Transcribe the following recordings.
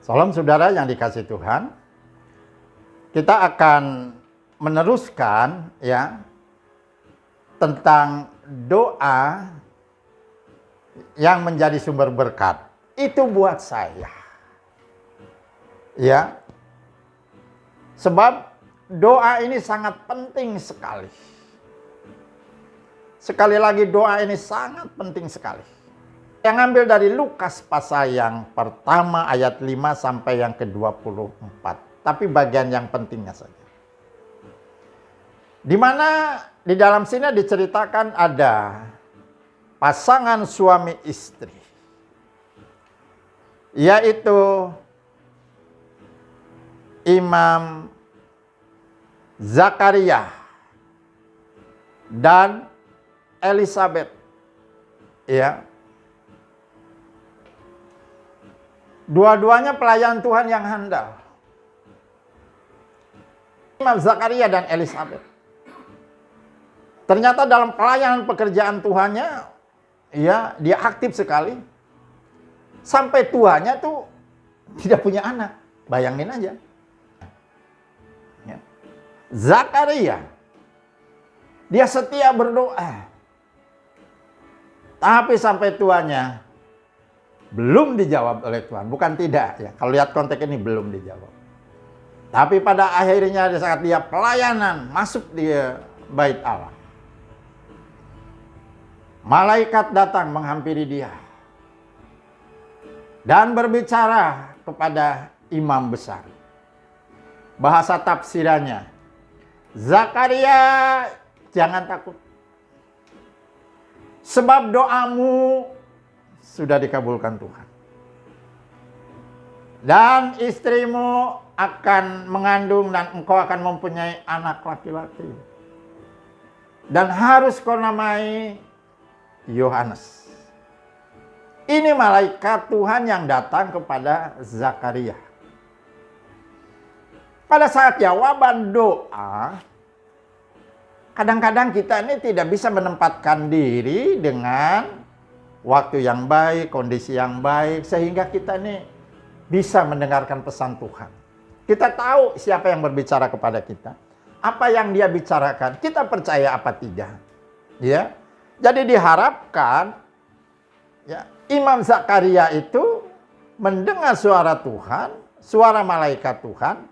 Salam saudara yang dikasih Tuhan. Kita akan meneruskan ya tentang doa yang menjadi sumber berkat. Itu buat saya. Ya. Sebab doa ini sangat penting sekali. Sekali lagi doa ini sangat penting sekali. Yang ambil dari Lukas pasal yang pertama ayat 5 sampai yang ke-24. Tapi bagian yang pentingnya saja. Di mana di dalam sini diceritakan ada pasangan suami istri. Yaitu Imam Zakaria dan Elizabeth. Ya. Dua-duanya pelayan Tuhan yang handal. Imam Zakaria dan Elizabeth. Ternyata dalam pelayanan pekerjaan Tuhannya, ya, dia aktif sekali. Sampai tuanya tuh tidak punya anak. Bayangin aja. Ya. Zakaria, dia setia berdoa. Tapi sampai tuanya belum dijawab oleh Tuhan. Bukan tidak ya. Kalau lihat konteks ini belum dijawab. Tapi pada akhirnya saat dia pelayanan masuk di bait Allah, malaikat datang menghampiri dia dan berbicara kepada imam besar. Bahasa tafsirannya, Zakaria, jangan takut. Sebab doamu sudah dikabulkan Tuhan. Dan istrimu akan mengandung dan engkau akan mempunyai anak laki-laki. Dan harus kau namai Yohanes. Ini malaikat Tuhan yang datang kepada Zakaria. Pada saat jawaban doa, kadang-kadang kita ini tidak bisa menempatkan diri dengan waktu yang baik, kondisi yang baik, sehingga kita ini bisa mendengarkan pesan Tuhan. Kita tahu siapa yang berbicara kepada kita, apa yang dia bicarakan, kita percaya apa tidak. Ya, jadi diharapkan ya, Imam Zakaria itu mendengar suara Tuhan, suara malaikat Tuhan,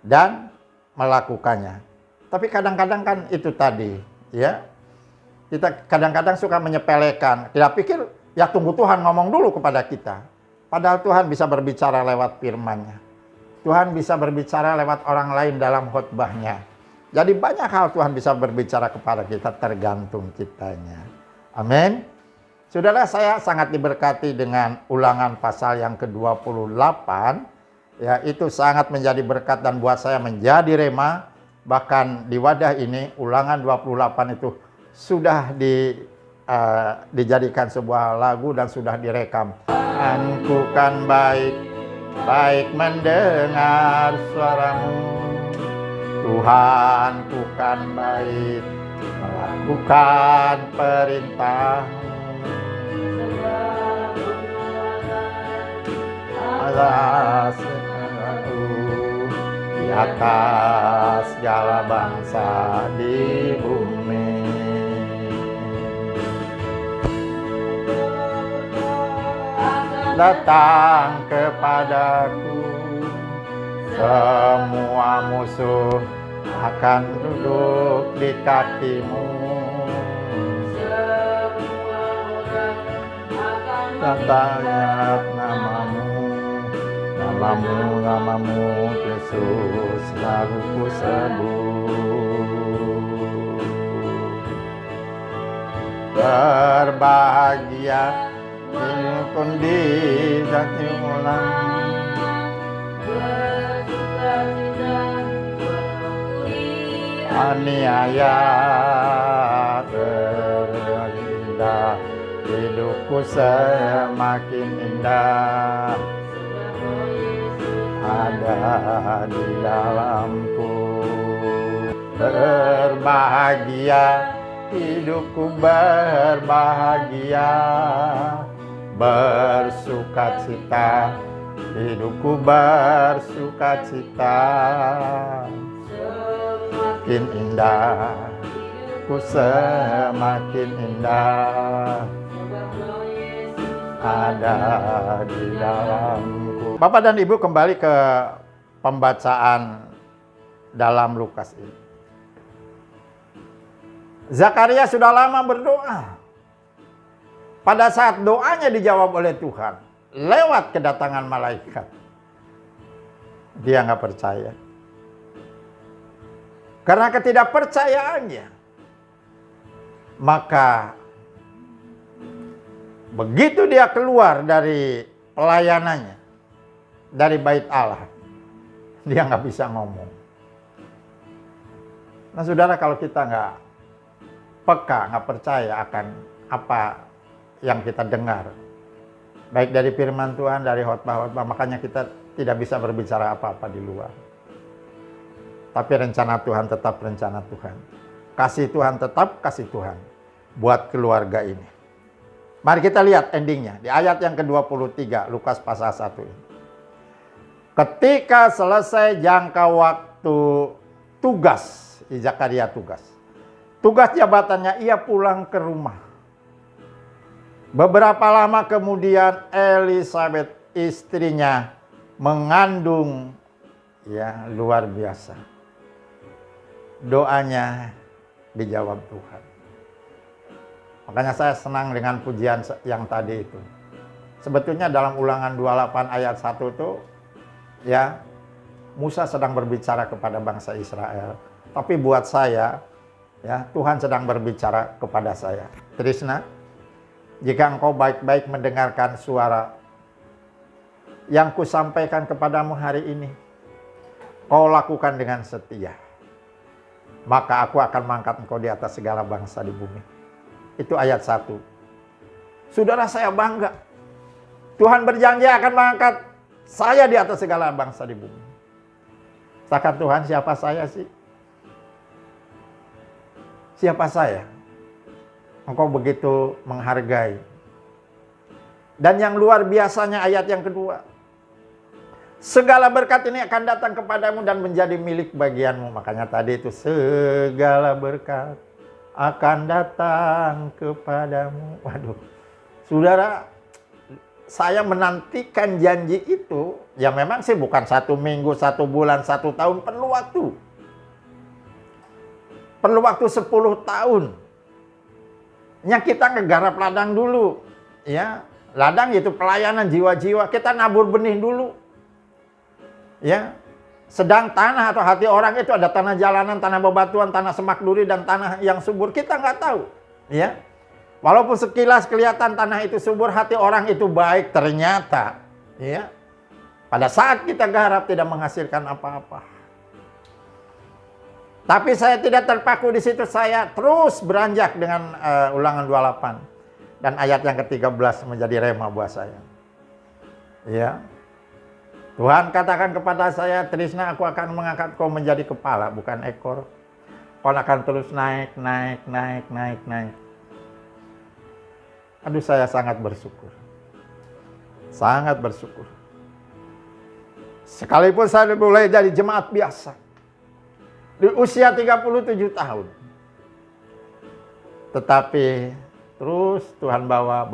dan melakukannya. Tapi kadang-kadang kan itu tadi, ya. Kita kadang-kadang suka menyepelekan. Kita pikir, ya tunggu Tuhan ngomong dulu kepada kita. Padahal Tuhan bisa berbicara lewat firman-Nya. Tuhan bisa berbicara lewat orang lain dalam khotbahnya. Jadi banyak hal Tuhan bisa berbicara kepada kita, tergantung kitanya. Amin. Saudara, saya sangat diberkati dengan Ulangan pasal yang ke-28. Ya, itu sangat menjadi berkat dan buat saya menjadi rema. Bahkan di wadah ini, Ulangan 28 itu sudah dijadikan sebuah lagu dan sudah direkam. Aku kan baik mendengar suaramu, Tuhan ku kan baik melakukan perintahmu. Allah di atas segala bangsa di bumi. Datang kepadaku, semua musuh akan duduk di kakimu. Tanya namamu, Yesus, lalu ku sebut. Berbahagia kundi jati ulang, aniaya terindah, hidupku semakin indah, ada di dalamku. Berbahagia hidupku, berbahagia, bersukacita hidupku bersukacita, semakin indah, ku semakin indah ada di dalamku. Bapak dan Ibu kembali ke pembacaan dalam Lukas ini. Zakaria sudah lama berdoa. Pada saat doanya dijawab oleh Tuhan, lewat kedatangan malaikat, dia nggak percaya. Karena ketidakpercayaannya, maka begitu dia keluar dari pelayanannya, dari bait Allah, dia nggak bisa ngomong. Nah saudara, kalau kita nggak peka, nggak percaya akan apa yang kita dengar, baik dari firman Tuhan, dari khotbah-khotbah, makanya kita tidak bisa berbicara apa-apa di luar. Tapi rencana Tuhan tetap rencana Tuhan. Kasih Tuhan tetap kasih Tuhan buat keluarga ini. Mari kita lihat endingnya di ayat yang ke-23 Lukas pasal 1 ini. Ketika selesai jangka waktu tugas, Zakaria tugas jabatannya, ia pulang ke rumah. Beberapa lama kemudian Elisabeth istrinya mengandung, ya luar biasa. Doanya dijawab Tuhan. Makanya saya senang dengan pujian yang tadi itu. Sebetulnya dalam Ulangan 28 ayat 1 itu, ya Musa sedang berbicara kepada bangsa Israel. Tapi buat saya, ya Tuhan sedang berbicara kepada saya. Trisna, jika engkau baik-baik mendengarkan suara yang kusampaikan kepadamu hari ini, kau lakukan dengan setia, maka aku akan mengangkat engkau di atas segala bangsa di bumi. Itu ayat 1. Saudara, saya bangga. Tuhan berjanji akan mengangkat saya di atas segala bangsa di bumi. Katakan Tuhan, siapa saya sih? Siapa saya? Engkau begitu menghargai. Dan yang luar biasanya ayat yang kedua. Segala berkat ini akan datang kepadamu dan menjadi milik bagianmu. Makanya tadi itu segala berkat akan datang kepadamu. Waduh, saudara, saya menantikan janji itu. Ya memang sih bukan 1 minggu, 1 bulan, 1 tahun. Perlu waktu. Perlu waktu 10 tahun. Yang kita ngegarap ladang dulu, ya ladang itu pelayanan jiwa-jiwa, kita nabur benih dulu, ya sedang tanah atau hati orang itu ada tanah jalanan, tanah bebatuan, tanah semak duri dan tanah yang subur, kita nggak tahu, ya walaupun sekilas kelihatan tanah itu subur, hati orang itu baik, ternyata, ya pada saat kita garap tidak menghasilkan apa-apa. Tapi saya tidak terpaku di situ, saya terus beranjak dengan Ulangan 28. Dan ayat yang ke-13 menjadi rema buat saya. Ya. Tuhan katakan kepada saya, Trisna, aku akan mengangkat kau menjadi kepala, bukan ekor. Kau akan terus naik. Aduh, saya sangat bersyukur. Sangat bersyukur. Sekalipun saya mulai dari jemaat biasa. Di usia 37 tahun. Tetapi terus Tuhan bawa.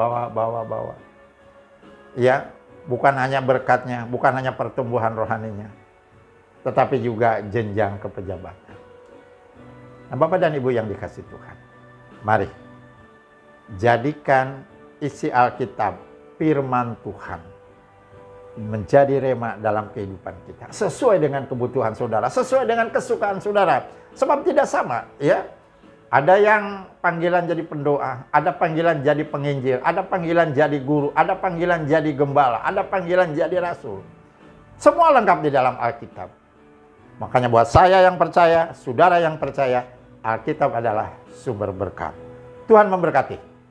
Ya, bukan hanya berkatnya, bukan hanya pertumbuhan rohaninya, tetapi juga jenjang kepejabatan. Nah, Bapak dan Ibu yang dikasih Tuhan, mari jadikan isi Alkitab, firman Tuhan, menjadi rema dalam kehidupan kita. Sesuai dengan kebutuhan saudara, sesuai dengan kesukaan saudara. Sebab tidak sama, ya. Ada yang panggilan jadi pendoa, ada panggilan jadi penginjil, ada panggilan jadi guru, ada panggilan jadi gembala, ada panggilan jadi rasul. Semua lengkap di dalam Alkitab. Makanya buat saya yang percaya, saudara yang percaya, Alkitab adalah sumber berkat. Tuhan memberkati.